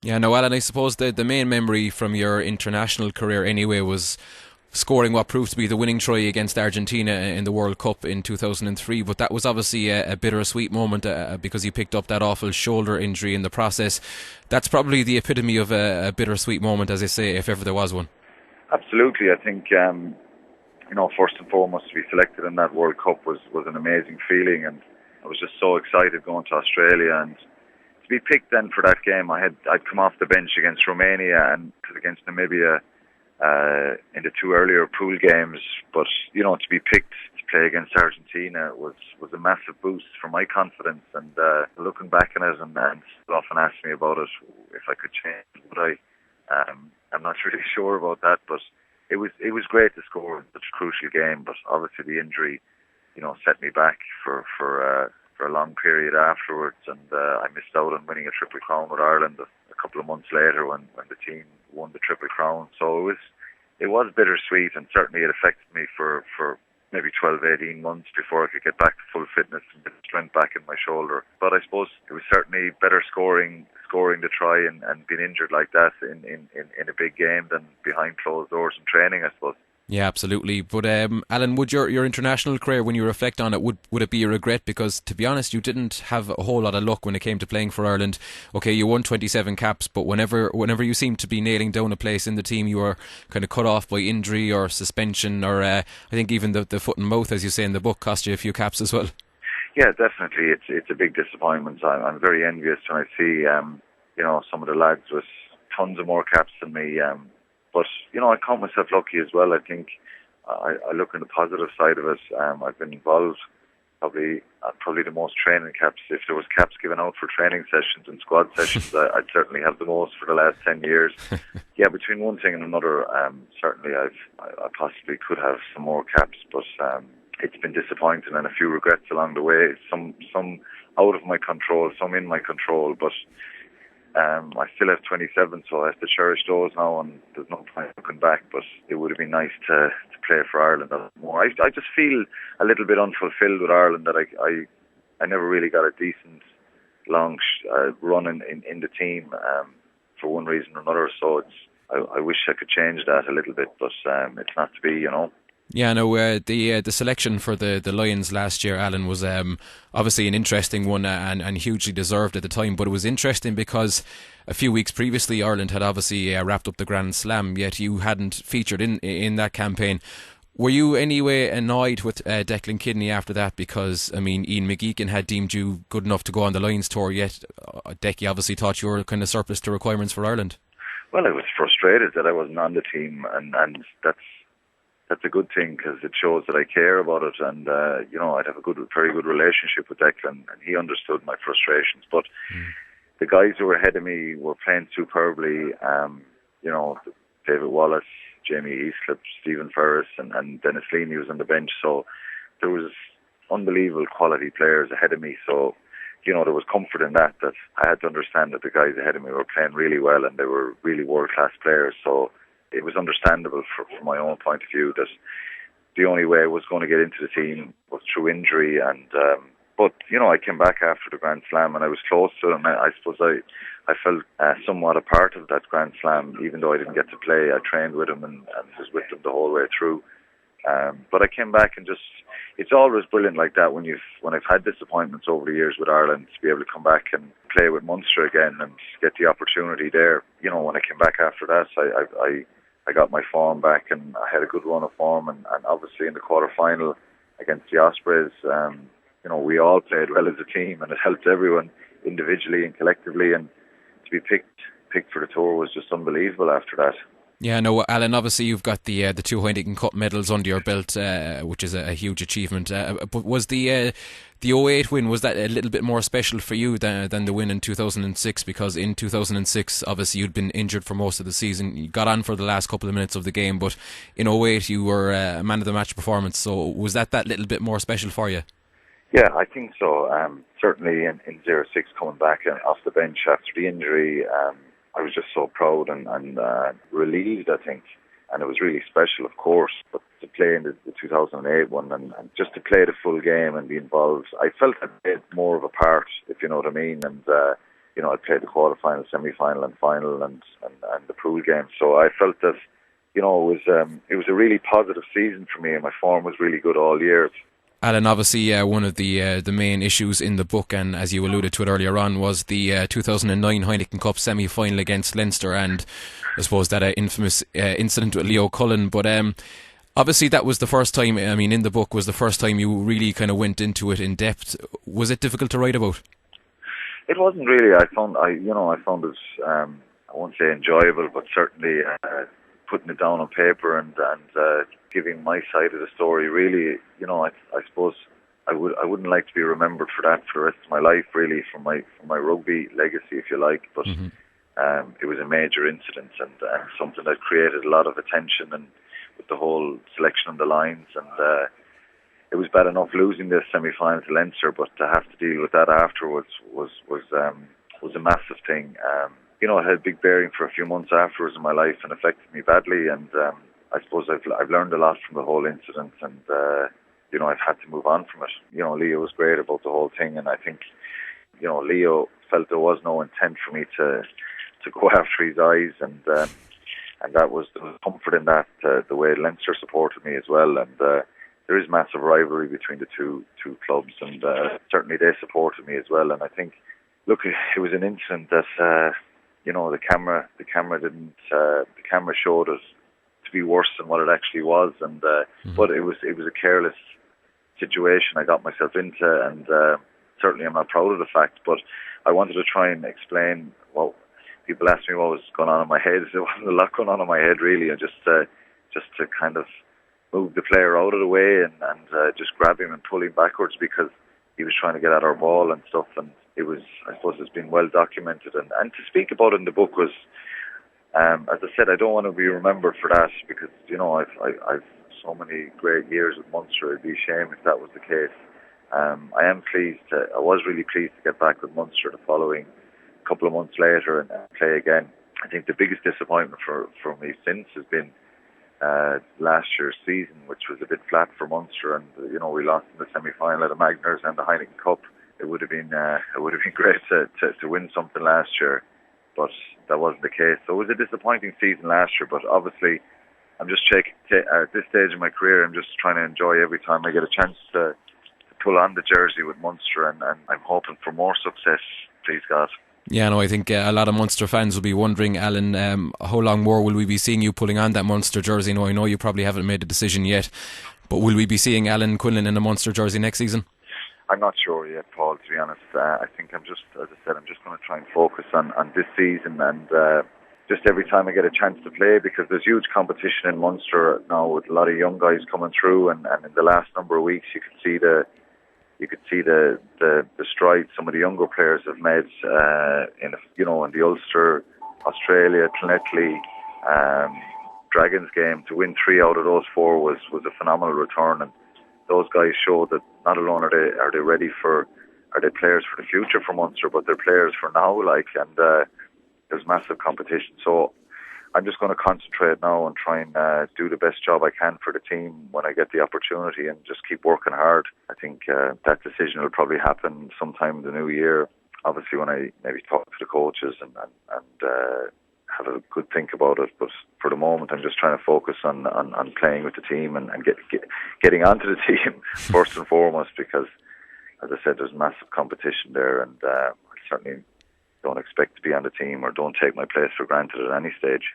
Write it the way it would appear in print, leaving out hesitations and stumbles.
Yeah, no, Alan, I suppose the main memory from your international career anyway was scoring what proved to be the winning try against Argentina in the World Cup in 2003. But that was obviously a bittersweet moment because you picked up that awful shoulder injury in the process. That's probably the epitome of a bittersweet moment, as I say, if ever there was one. Absolutely. I think, first and foremost, to be selected in that World Cup was an amazing feeling, and I was just so excited going to Australia, and to be picked then for that game. I'd come off the bench against Romania and against Namibia in the two earlier pool games, but to be picked to play against Argentina was a massive boost for my confidence. And looking back on it, and people often ask me about it, if I could change, would I? I'm not really sure about that, but it was great to score in such a crucial game. But obviously the injury, set me back for a long period afterwards, and I missed out on winning a Triple Crown with Ireland a couple of months later when the team won the Triple Crown. So it was bittersweet, and certainly it affected me for maybe 12, 18 months before I could get back to full fitness and get strength back in my shoulder. But I suppose it was certainly better scoring the try and being injured like that in a big game than behind closed doors in training, I suppose. Yeah, absolutely. But Alan, would your international career, when you reflect on it, would it be a regret? Because to be honest, you didn't have a whole lot of luck when it came to playing for Ireland. Okay, you won 27 caps, but whenever you seemed to be nailing down a place in the team, you were kind of cut off by injury or suspension, or I think even the foot and mouth, as you say in the book, cost you a few caps as well. Yeah, definitely. It's a big disappointment. I'm very envious when I see some of the lads with tons of more caps than me. But I count myself lucky as well. I think I look on the positive side of it. I've been involved probably the most training caps. If there was caps given out for training sessions and squad sessions, I'd certainly have the most for the last 10 years. Yeah, between one thing and another, certainly I possibly could have some more caps, but it's been disappointing and a few regrets along the way. Some out of my control, some in my control, but I still have 27, so I have to cherish those now, and there's no point looking back. But it would have been nice to play for Ireland a lot more. I just feel a little bit unfulfilled with Ireland, that I never really got a decent long run in the team for one reason or another. So I wish I could change that a little bit, but it's not to be. Yeah, no, the selection for the Lions last year, Alan, was obviously an interesting one and hugely deserved at the time. But it was interesting because a few weeks previously Ireland had obviously wrapped up the Grand Slam, yet you hadn't featured in that campaign. Were you anyway annoyed with Declan Kidney after that? Because, I mean, Ian McGeechan had deemed you good enough to go on the Lions tour, yet Decky obviously thought you were kind of surplus to requirements for Ireland. Well, I was frustrated that I wasn't on the team, and that's a good thing, because it shows that I care about it, and I'd have a very good relationship with Declan, and he understood my frustrations. But the guys who were ahead of me were playing superbly. David Wallace, Jamie Eastlipp, Stephen Ferris, and Dennis Leamy was on the bench. So there was unbelievable quality players ahead of me. So there was comfort in that I had to understand that the guys ahead of me were playing really well, and they were really world-class players. So it was understandable from my own point of view that the only way I was going to get into the team was through injury. And but I came back after the Grand Slam, and I was close to him. I suppose I felt somewhat a part of that Grand Slam, even though I didn't get to play. I trained with him and was with him the whole way through. But I came back, and it's always brilliant like that when I've had disappointments over the years with Ireland, to be able to come back and play with Munster again and get the opportunity there. When I came back after that, I got my form back, and I had a good run of form, and obviously in the quarter-final against the Ospreys, we all played well as a team, and it helped everyone individually and collectively, and to be picked for the tour was just unbelievable after that. Yeah, no, Alan, obviously you've got the two Heineken Cup medals under your belt, which is a huge achievement. But was the '08 win, was that a little bit more special for you than the win in 2006? Because in 2006, obviously you'd been injured for most of the season. You got on for the last couple of minutes of the game, but in '08 you were a man of the match performance. So was that little bit more special for you? Yeah, I think so. Certainly in '06, coming back off the bench after the injury, I was just so proud and relieved, I think. And it was really special, of course. But to play in the 2008 one and just to play the full game and be involved, I felt I played more of a part, if you know what I mean. And I played the quarter-final, semi-final and final and the pool game. So I felt that, it was a really positive season for me, and my form was really good all year. Alan, obviously one of the main issues in the book, and as you alluded to it earlier on, was the 2009 Heineken Cup semi-final against Leinster, and I suppose that infamous incident with Leo Cullen. But obviously that was the first time, in the book, was the first time you really kind of went into it in depth. Was it difficult to write about? It wasn't really. I found it, I won't say enjoyable, but certainly putting it down on paper and giving my side of the story. Really, I suppose I wouldn't like to be remembered for that for the rest of my life, really, for my rugby legacy, if you like. But it was a major incident and something that created a lot of attention, and with the whole selection on the lines, and it was bad enough losing the semi-final to Leinster, but to have to deal with that afterwards was a massive thing. It had a big bearing for a few months afterwards in my life and affected me badly, and I suppose I've learned a lot from the whole incident, and I've had to move on from it. Leo was great about the whole thing, and I think Leo felt there was no intent for me to go after his eyes, and that was the comfort in that, the way Leinster supported me as well, and there is massive rivalry between the two clubs, and certainly they supported me as well. And I think, look, it was an incident that the camera showed us to be worse than what it actually was, and but it was a careless situation I got myself into, and certainly I'm not proud of the fact, but I wanted to try and explain. Well, people asked me what was going on in my head. There wasn't a lot going on in my head, really, and just to kind of move the player out of the way and just grab him and pull him backwards because he was trying to get at our ball and stuff. And it was, I suppose, it's been well documented. And to speak about it in the book was, as I said, I don't want to be remembered for that because, I've so many great years with Munster. It'd be a shame if that was the case. I was really pleased to get back with Munster the following couple of months later and play again. I think the biggest disappointment for me since has been last year's season, which was a bit flat for Munster, and we lost in the semi-final at the Magners and the Heineken Cup. It would have been great to win something last year, but that wasn't the case. So it was a disappointing season last year, but obviously I'm just at this stage in my career, I'm just trying to enjoy every time I get a chance to pull on the jersey with Munster, and I'm hoping for more success, please God. Yeah, no, I think a lot of Munster fans will be wondering, Alan, how long more will we be seeing you pulling on that Munster jersey? I know you probably haven't made a decision yet, but will we be seeing Alan Quinlan in a Munster jersey next season? I'm not sure yet, Paul, to be honest. I think I'm just going to try and focus on this season, and just every time I get a chance to play, because there's huge competition in Munster now with a lot of young guys coming through, and in the last number of weeks you could see the strides some of the younger players have made in the Ulster, Australia, Llanelli, Dragons game. To win 3 out of those 4 was a phenomenal return, and those guys show that not alone are they players for the future for Munster, but they're players for now. And there's massive competition. So I'm just going to concentrate now and try and do the best job I can for the team when I get the opportunity, and just keep working hard. I think that decision will probably happen sometime in the new year. Obviously, when I maybe talk to the coaches and have a good think about it. But for the moment, I'm just trying to focus on playing with the team and getting onto the team first and foremost, because, as I said, there's massive competition there, and I certainly don't expect to be on the team or don't take my place for granted at any stage.